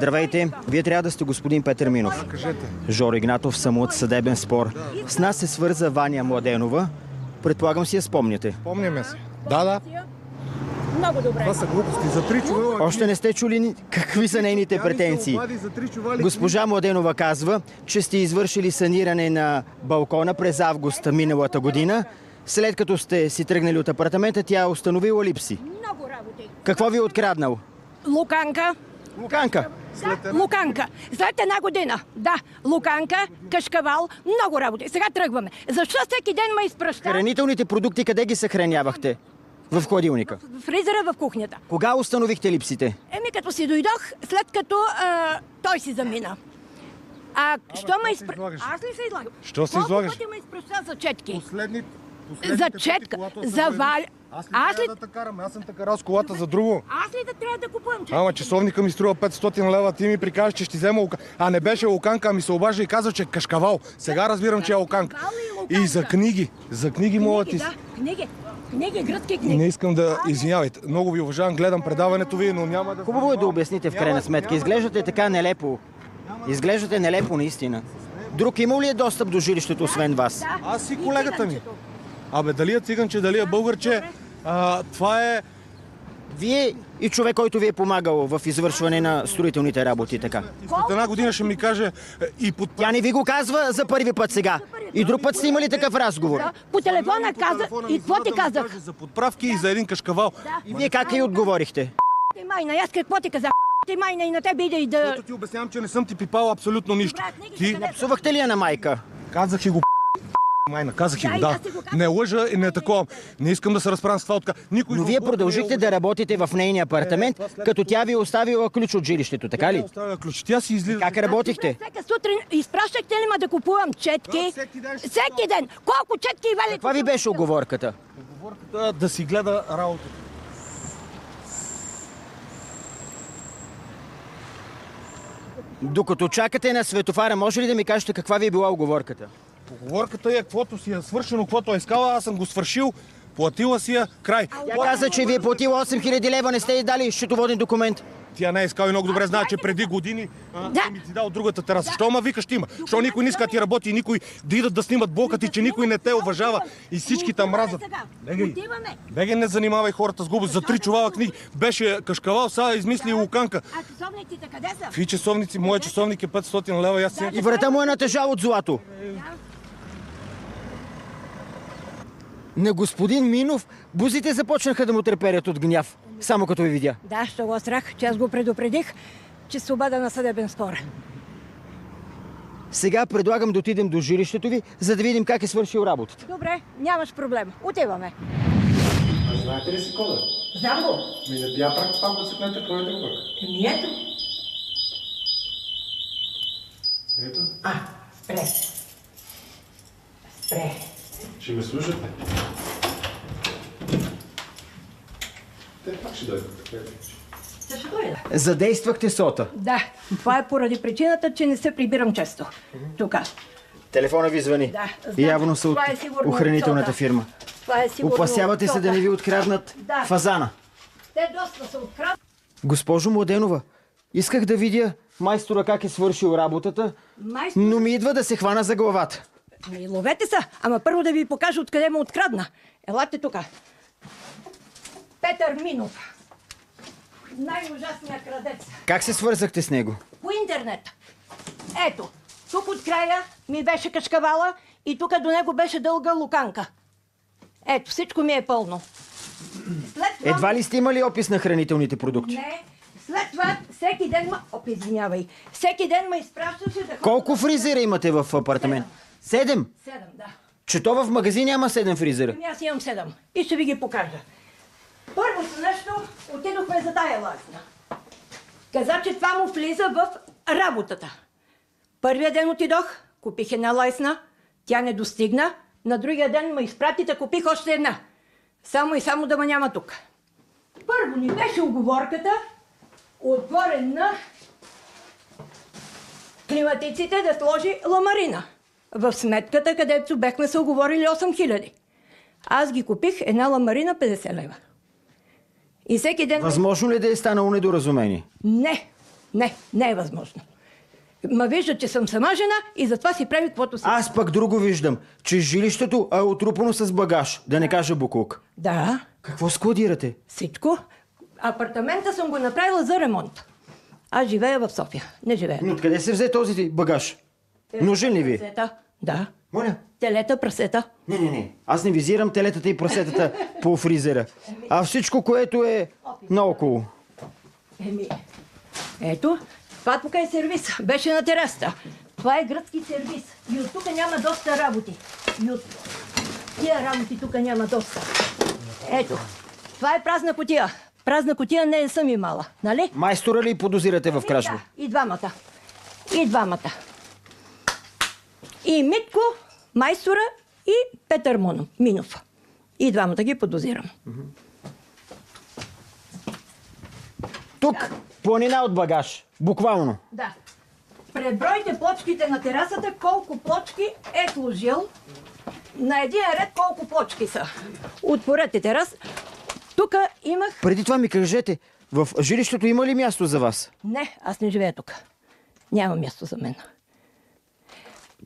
Здравейте, вие трябва да сте господин Петър Минов. Кажете. Жоро Игнатов, съм от съдебен спор. С нас се свърза Ваня Младенова. Предполагам си я спомняте. Помняме се. Да. Много добре. Това са глупости. За 3 чувала. Още не сте чули какви са нейните претенции. Госпожа Младенова казва, че сте извършили саниране на балкона през август миналата година. След като сте си тръгнали от апартамента, тя е установила липси. Много работи. Какво ви е откраднал? Луканка. Луканка. Да, луканка. След една година. Да, луканка, кашкавал, много работи. Сега тръгваме. Защо всеки ден ме изпраща? Хранителните продукти къде ги съхранявахте? В хладилника. В фризера в кухнята. Кога установихте липсите? Като си дойдох, след като той си замина. Що ме изпраща? Аз ли се излагам? Що се излагаш? Колко пъти ме изпраща за четки? За четка, за валя. Аз ли трябва да карам? Аз съм те карал с колата за друго. Аз ли да трябва да купувам четки? Ама часовника ми струва 500 лева, ти ми прикажеш, че ще взема луканка. А не беше луканка, а ми се обажда и каза, че е кашкавал. Сега разбирам, че е луканка. И за книги. За книги мога ти... Да, книги, гръцки книги. Не искам да... Извинявайте. Много ви уважавам, гледам предаването ви, но няма да... Хубаво е да обясните в крайна сметка. Изглеждате така нелепо. Изглеждате нелепо наистина. Друг има ли е достъп до жилището, освен вас? Аз и колегата ми. Абе, дали е циганче, дали е българче, това е... Вие и човек, който ви е помагал в извършване на строителните работи, така. След една година ще ми каже и под... Тя не ви го казва за първи път сега. И друг път сте имали такъв разговор. Да, по телефона каза и какво ти казах? За подправки и за един кашкавал. И вие как ли отговорихте? Ти майна, аз какво ти казах? Ти майна и на тебе иде и да... Защото ти обяснявам, че не съм ти пипал абсолютно нищо. Ти... Псувахте ли я на майка? Казах и го майна, казах и го, Да, и да. аз си го казах. Не лъжа и не такова. Не искам да се разправям с това отка. Никой Но вие продължихте да работите в нейния апартамент, като тя ви е оставила ключ от жилището, така ли? Оставя ключ. Тя си излиза. Как работихте? Всяка сутрин изпращахте ли ма да купувам четки? Всеки ден. Колко четки и вали? Каква ви беше оговорката? Оговорката да си гледа работата. Докато чакате на светофара, може ли да ми кажете каква ви е била оговорката? Оговорката е, каквото си е свършено, каквото е искала, аз съм го свършил, платила си я, край. Тя каза, че ви е платила 8000 лева, не сте й дали счетоводен документ. Тя не е искала и много добре знае, че преди години съм ми ти дал другата тераса. Що ма викаш ти има? Що никой не иска да ти работи и никой да идат да снимат блока ти, че никой не те уважава и всички там мразят. Бегай, не занимавай хората с глупост. За 3 чувала книги беше кашкавал, сега измисли и луканка. А часовниците къде са? Какви часовници? Моя часовник е 500 лева и аз си... И врата му е натежал от злато. На господин Минов бузите започнаха да му треперят от гняв, само като ви видя. Да, ще го страх, че аз го предупредих, че свобода на съдебен спор. Сега предлагам да отидем до жилището ви, за да видим как е свършил работата. Добре, нямаш проблем. Отиваме. Знаете ли си кода? Знам го. Не бия пак там да секнете, правите го пак. Ето. Ето. Спре. Спре. Ще ме слушате. Те пак ще дойдат. Ще дойда. Задействахте сота. Да, това е поради причината, че не се прибирам често. Тук. Телефона ви звъни. Да, знам. Явно са от Това е сигурно охранителната сота. фирма. Това е сигурно Опасявате се сота. да не ви откраднат Да. фазана. Те доста са откраднат. Госпожо Младенова, исках да видя майстора как е свършил работата, Майстор... но ми идва да се хвана за главата. Ловете се, ама първо да ви покажа откъде му открадна. Елате тук. Петър Минов. Най-ужасният крадец. Как се свързахте с него? По интернет. Ето, тук от края ми беше кашкавала и тук до него беше дълга луканка. Ето, всичко ми е пълно. След това... Едва ли сте имали опис на хранителните продукти? Не. След това всеки ден извинявай. Всеки ден ме изпращаше да... Колко фризера имате в апартамент? 7? 7, да. Че то в магазин няма 7 фризера. Ами аз имам 7. И ще ви ги покажа. Първото нещо, отидохме за тая лайсна. Каза, че това му влиза в работата. Първия ден отидох, купих една лайсна, тя не достигна. На другия ден ме изпрати да купих още една. Само и само да ме няма тук. Първо ни беше уговорката отгоре на климатиците да сложи ламарина. В сметката, където бехме се оговорили 8000. Аз ги купих една ламарина 50 лева. И всеки ден... Възможно ли да е станало недоразумение? Не. Не е възможно. Ма вижда, че съм сама жена и затова си прави каквото си. Аз пък друго виждам, че жилището е отрупано с багаж, да не кажа буклук. Да, Какво складирате? всичко. Апартамента съм го направила за ремонт. Аз живея в София. Не живея. Но откъде се взе този багаж? Нужен ли ви? Прасета. Да. Моля? Телета, прасета. Не. Аз не визирам телетата и прасетата по фризера, а всичко, което е наоколо. Ето, това тук е сервис. Беше на терасата. Това е гръцки сервис. И от тук няма доста работи. И от тия работи тук няма доста. Ето, това е празна кутия. Празна кутия не съм имала, нали? Майстора ли подозирате в кражба? Да, и двамата. И Митко, майстора и Петър Минов. И двамата ги подозирам. Тук планина от багаж. Буквално. Да. Пребройте плочките на терасата, колко плочки е сложил. На един ред колко плочки са. Отворете терас. Тук имах... Преди това ми кажете, в жилището има ли място за вас? Не, аз не живея тук. Няма място за мен.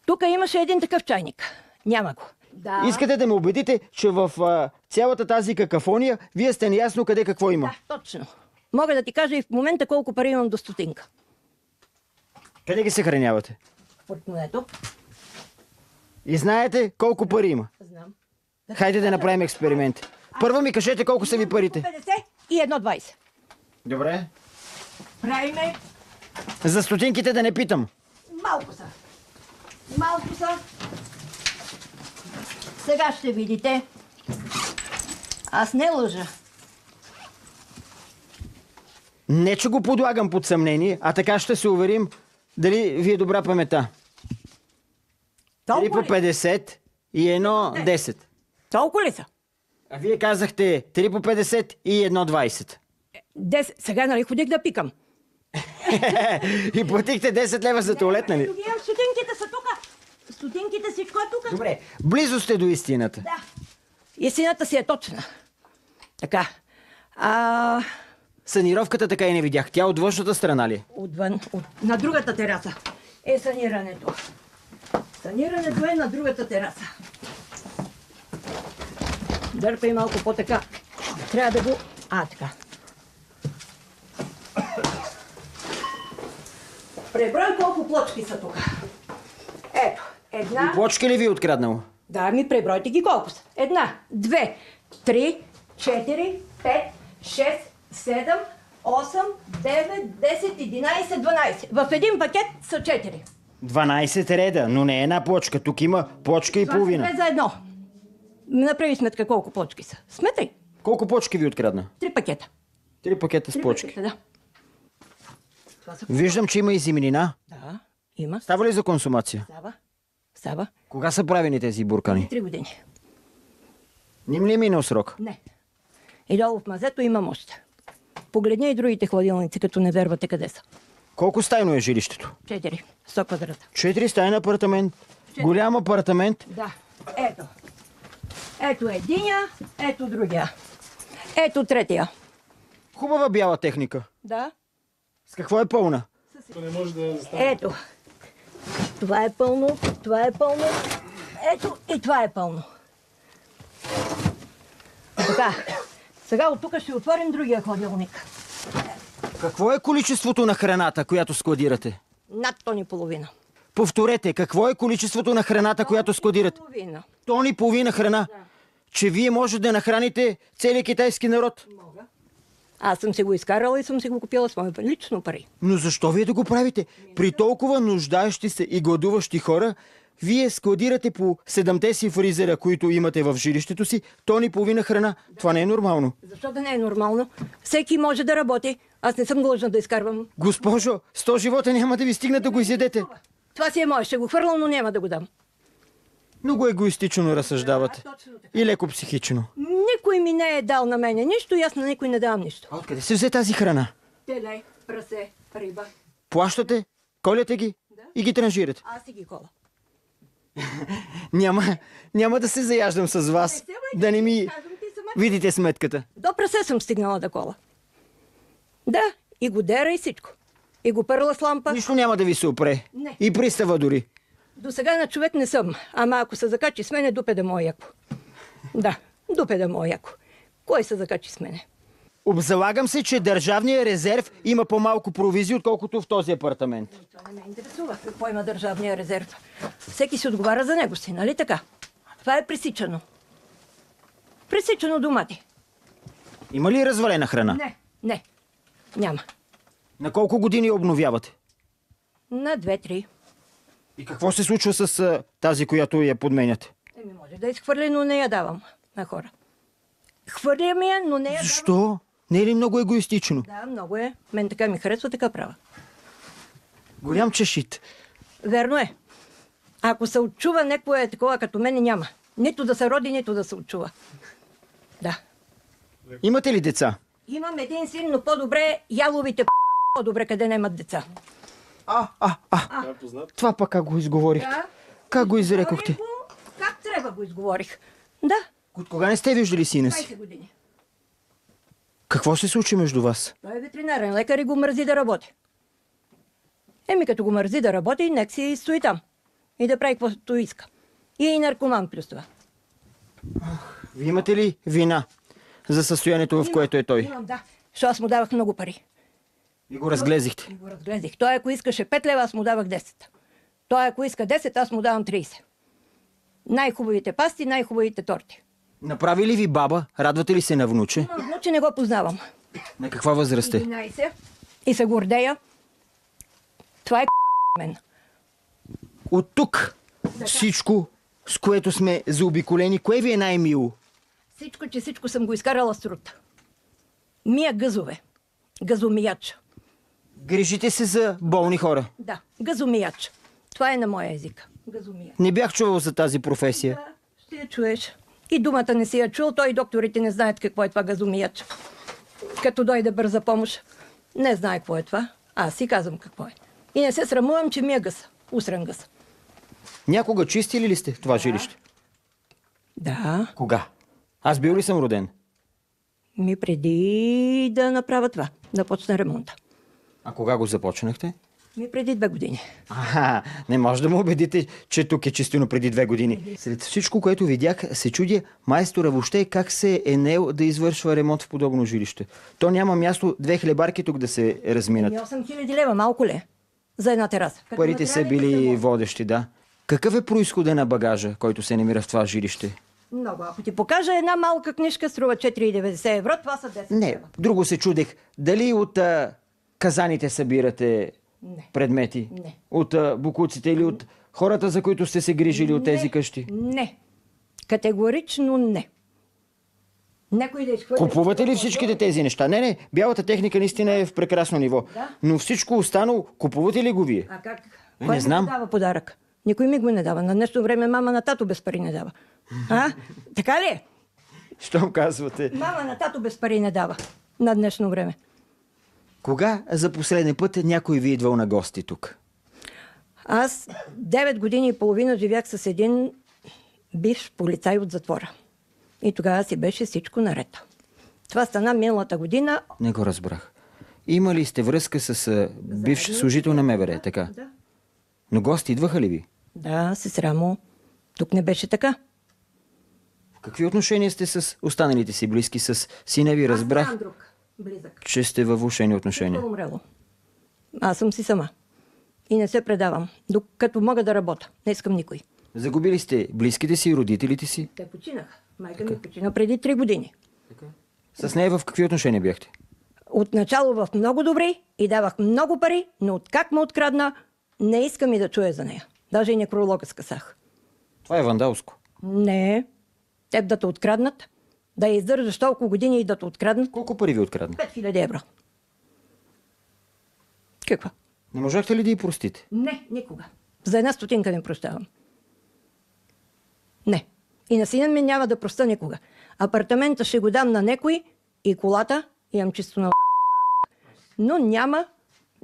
Тук имаше един такъв чайник. Няма го. Да. Искате да ме убедите, че в цялата тази какафония вие сте неясно къде какво има? Да, точно. Мога да ти кажа и в момента колко пари имам до стотинка. Къде ги съхранявате? В портмонето. И знаете колко пари има? Знам. Хайде да направим експеримент. Първо ми кажете колко са ви парите. 50 и 1,20. Добре. Правиме. За стотинките да не питам. Малко са. Сега ще видите. Аз не лъжа. Не, че го подлагам под съмнение, а така ще се уверим дали ви е добра памета. 3 по 50 и 1,10. Толкова ли са? А вие казахте 3 по 50 и 1,20. 10. Сега нали ходих да пикам? И платихте 10 лева за туалет, нали? Ето ги имам, стотинките са тук. Стотинките всичко е тук. Добре, близо сте до истината. Да. Истината си е точна. Така. Санировката така и не видях. Тя от външната страна ли? Отвън, на другата тераса е санирането. Санирането е на другата тераса. Дърпай малко по-така. Трябва да го... така. Преброй колко плочки са тук. Ето, една... И плочки ли ви е откраднало? Да, ми пребройте ги колко са. 1, 2, 3, 4, 5, 6, 7, 8, 9, 10, 11, 12. В един пакет са 4. 12 реда, но не една плочка. Тук има плочка и половина. Това са 2 за едно. Направи сметка колко плочки са. Сметай. Колко плочки ви открадна? 3 пакета. 3 пакета с 3 плочки. пакета, да. Това са... Виждам, че има и зименина. Да, има. Става ли за консумация? Става. Кога са правени тези буркани? 3 години. Ним ли е минал срок? Не. И долу в мазето имам още. Погледни и другите хладилници, като не вервате къде са. Колко стайно е жилището? 4. 100 квадрата. 4 стайна апартамент. Голям апартамент. Да. Ето. Ето единия, ето другия. Ето третия. Хубава бяла техника. Да. С какво е пълна? Не може да стане. Ето. Това е пълно, това е пълно. Ето и това е пълно. Така. Сега от тук ще отворим другия хладилник. Какво е количеството на храната, която складирате? Над тон и половина. Повторете, какво е количеството на храната, която складирате? Половина. Тон и половина храна. Че вие може да нахраните целия китайски народ. Мога. Аз съм си го изкарала и съм си го купила с мои лично пари. Но защо вие да го правите? При толкова нуждаещи се и гладуващи хора, вие складирате по 7-те си фризера, които имате в жилището си, тон и половина храна. Това не е нормално. Защо да не е нормално? Всеки може да работи. Аз не съм длъжна да изкарвам. Госпожо, 100 живота няма да ви стигне да го изядете. Това си е мое. Ще го хвърлям, но няма да го дам. Много егоистично разсъждавате. Да, точно така. И леко психично. Никой ми не е дал на мене нищо и аз на никой не давам нищо. А откъде се взе тази храна? Теле, прасе, риба. Плащате, коляте ги и ги транжирате. Аз си ги кола. Няма да се заяждам с вас. Да не ми видите сметката. До прасе съм стигнала да кола. Да, и годера и всичко. И го пърла с лампа. Нищо няма да ви се опре. Не. И пристава дори. До сега на човек не съм. Ама ако се закачи с мене, дупе да мое яко. Да, дупе да мое яко. Кой се закачи с мене? Обзалагам се, че държавният резерв има по-малко провизии, отколкото в този апартамент. Това не ме интересува. Какво има държавния резерв? Всеки си отговаря за него си, нали така? Това е пресичано. Пресичано домати. Има ли развалена храна? Не. Няма. На колко години я обновявате? На 2-3. И какво се случва с тази, която я подменяте? Може да изхвърля, но не я давам на хора. Хвърлям я, но не я давам. Защо? Не е ли много егоистично? Да, много е. Мен така ми харесва, така права. Голям чешит. Верно е. Ако се отчува някой е такова като мене, няма. Нито да се роди, нито да се отчува. Да. Имате ли деца? Имам един син, но по-добре яловите по-добре къде нямат деца. Това е познат. Това пък как го изговорихте? Да. Как го изрекохте? Как трябва го изговорих? Да, От кога не сте виждали сина си? 20 години. Какво се случи между вас? Той е ветеринарен лекар и го мързи да работи. Като го мързи да работи, нек си стои там. И да прави каквото иска. И е и наркоман плюс това. Вие имате ли вина за състоянието, в което е той? Имам, да. Защото аз му давах много пари. И го разглезихте. И го разгледах. Той ако искаше 5 лева, аз му давах 10. Той ако иска 10, аз му давам 30. Най-хубавите пасти, най-хубавите торти. Направи ли ви баба? Радвате ли се на внуче? Но внуче не го познавам. На каква възраст е? 11. И се гордея. Това е мен. От тук всичко, с което сме заобиколени, кое ви е най-мило? Всичко съм го изкарала с труд. Мия гъзове. Газомияч. Грижите се за болни хора. Да, газомияч. Това е на моя език. Газомияч. Не бях чувал за тази професия. Да, ще я чуеш. И думата не си я чул, той и докторите не знаят какво е това газомияч. Като дойде бърза помощ, не знае какво е това. Аз си казвам какво е. И не се срамувам, че ми е гъс. Усран гъс. Някога чистили ли сте това жилище? Да. Кога? Аз бил ли съм роден? Преди да направя това, да почне ремонта. А кога го започнахте? Преди 2 години. Не може да ме убедите, че тук е чистено преди 2 години. След всичко, което видях, се чудя майстора въобще как се е наел да извършва ремонт в подобно жилище. То няма място 2 хлебарки тук да се разминат. 8000 лева, малко ли е? За една тераса. Парите са били водещи, да. Какъв е произхода на багажа, който се намира в това жилище? Много. Ако ти покажа една малка книжка, струва 4,90 евро, това са 10 Не, лева. друго се чудех. Дали от казаните събирате Не. предмети? Не. От бокуците или от хората, за които сте се грижили от тези къщи? Не. Категорично не. Някой да изхвърли... Купувате ли всичките тези неща? Не, бялата техника наистина е в прекрасно ниво. Да. Но всичко останало, купувате ли го вие? А как? Не Кой знам. ми дава подарък? Никой ми го не дава. На днешно време мама на тато без пари не дава. Така ли е? Щом казвате? Мама на тато без пари не дава. На днешно време. Кога за последен път някой ви идвал на гости тук? Аз 9 години и половина живях с един бивш полицай от затвора. И тогава си беше всичко наред. Това стана миналата година. Не го разбрах. Има ли сте връзка с бивш служител на МВР, така? Да. Но гости идваха ли ви? Да, сестра му. Тук не беше така. В какви отношения сте с останалите си близки? С сина ви разбрах, Аз друг близък. че сте във влошени отношения. Всичко е умрело. Аз съм си сама. И не се предавам, докато мога да работя. Не искам никой. Загубили сте близките си и родителите си? Те починаха. Майка ми почина преди 3 години. С нея в какви отношения бяхте? Отначало в много добри и давах много пари, но откак ме открадна, не искам и да чуя за нея. Даже и некролога скъсах. Това е вандалско. Не. Теб да те откраднат, да я издържаш толкова години и да те откраднат. Колко пари ви открадна? 5000 евро. Какво? Не можахте ли да й простите? Не, никога. За 1 стотинка не прощавам. Не. И на сина ми няма да проста никога. Апартамента ще го дам на некой и колата имам чисто на... Но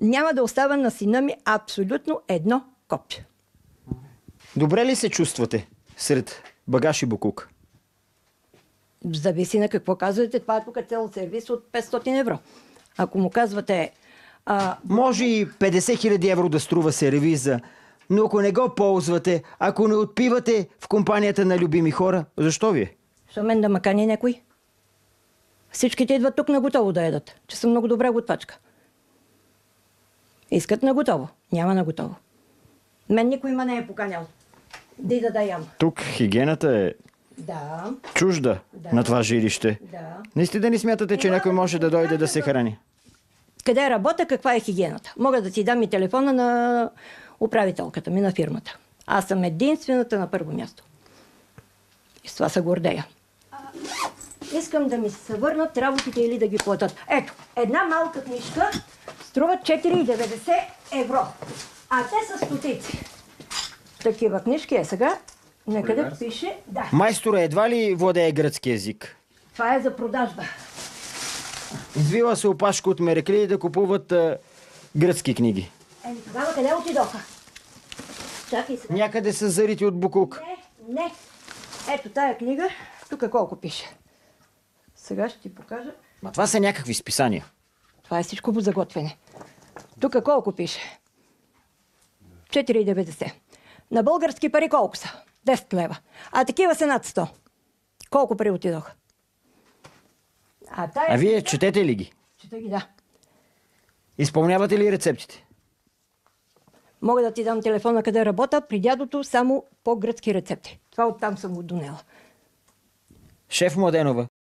няма да оставя на сина ми абсолютно едно копче. Добре ли се чувствате сред багаж и букук? Зависи на какво казвате. Това е тук цел сервис от 500 евро. Ако му казвате Може и 50 000 евро да струва сервиза, но ако не го ползвате, ако не отпивате в компанията на любими хора, защо ви е? Що мен да ма кани някой? Всичките идват тук на готово да едат, че съм много добра готвачка. Искат на готово, няма на готово. Мен никой ма не е поканял. Ди да ям. Тук хигиената е Да, чужда на това жилище. да. Наистина не смятате, че някой може да дойде да се храни? Къде работя, каква е хигиената? Мога да ти дам и телефона на управителката ми на фирмата. Аз съм единствената на първо място. И с това се гордея. Искам да ми се върнат работите или да ги платят. Ето, една малка книжка струва 4,90 евро. А те са стотици. Такива книжки е сега. Некъде пише... Да, Майстора едва ли владее гръцки език? това е за продажба. Извила се опашка от мерекли да купуват гръцки книги. Еми тогава къде отидоха? Чакай сега. Някъде са зарити от букук. Не. Ето тая книга. Тук колко пише. Сега ще ти покажа. Ма това са някакви списания. Това е всичко по заготвяне. Тук колко пише? 4,90. На български пари колко са? 10 лева. А такива са над 100. Колко пари отидоха? А вие четете ли ги? Чета ги, да. Изпълнявате ли рецептите? Мога да ти дам телефона къде работя, при дядото само по гръцки рецепти. Това оттам съм го донела. Шеф Младенова,